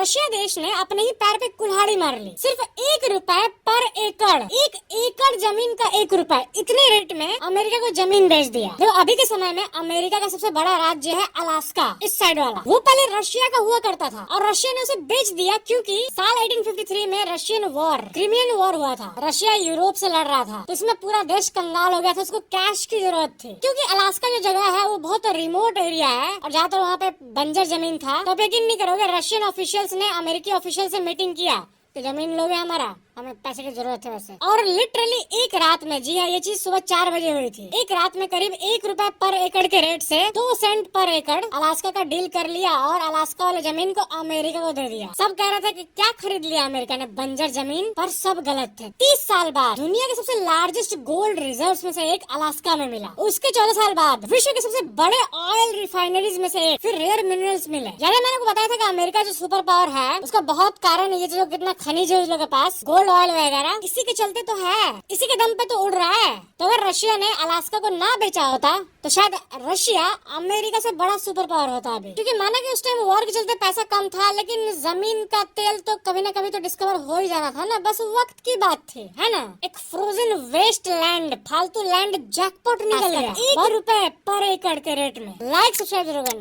Russia देश ने अपने ही पैर पे कुल्हाड़ी मार ली। सिर्फ ₹1 पर एकड़, 1 एकड़ जमीन का ₹1, इतने रेट में अमेरिका को जमीन बेच दिया। देखो अभी के समय में अमेरिका का सबसे बड़ा राज्य है अलास्का, इस साइड वाला। वो पहले रशिया का हुआ करता था और रशिया ने उसे बेच दिया क्योंकि साल 1853 में रशियन वॉर, क्रीमियन वॉर हुआ था। रशिया यूरोप से लड़ रहा था तो इसमें पूरा देश कंगाल हो गया था, उसको कैश की जरूरत थी। क्योंकि अलास्का जो जगह है वो बहुत रिमोट एरिया है और ज्यादातर वहाँ पे बंजर जमीन था। तो यकीन नहीं करोगे, रशियन ऑफिशियल्स ने अमेरिकी ऑफिशियल से मीटिंग किया तो जमीन लोगे हमारा, हमें पैसे की जरूरत है वैसे। और लिटरली एक रात में, जी हाँ ये चीज सुबह 4 बजे हुई थी, एक रात में करीब ₹1 पर एकड़ के रेट से 2 सेंट पर एकड़ अलास्का का डील कर लिया और अलास्का वाले जमीन को अमेरिका को दे दिया। सब कह रहे थे कि क्या खरीद लिया अमेरिका ने, बंजर जमीन, पर सब गलत थे। 30 साल बाद दुनिया के सबसे लार्जेस्ट गोल्ड रिजर्व में से एक अलास्का में मिला। उसके 14 साल बाद विश्व के सबसे बड़े ऑयल रिफाइनरीज में से एक, फिर रेयर मिनरल्स मिले। जैसे मैंने को बताया था कि अमेरिका जो सुपर पावर है उसका बहुत कारण है ये जो कितना खनिज है उस लोग के पास, गोल्ड ऑयल वगैरह, इसी के चलते तो है, इसी के दम पे तो उड़ रहा है। तो अगर रशिया ने अलास्का को ना बेचा होता तो शायद रशिया अमेरिका से बड़ा सुपर पावर होता अभी। क्योंकि माना कि उस टाइम वॉर के चलते पैसा कम था, लेकिन जमीन का तेल तो कभी ना कभी तो डिस्कवर हो ही जाना था ना, बस वक्त की बात थी, है ना। एक फ्रोजन वेस्ट लैंड, फालतू लैंड जैकपॉट निकल गया ₹1 पर एकड़ के रेट में। लाइक सब्सक्राइब जरूर करना।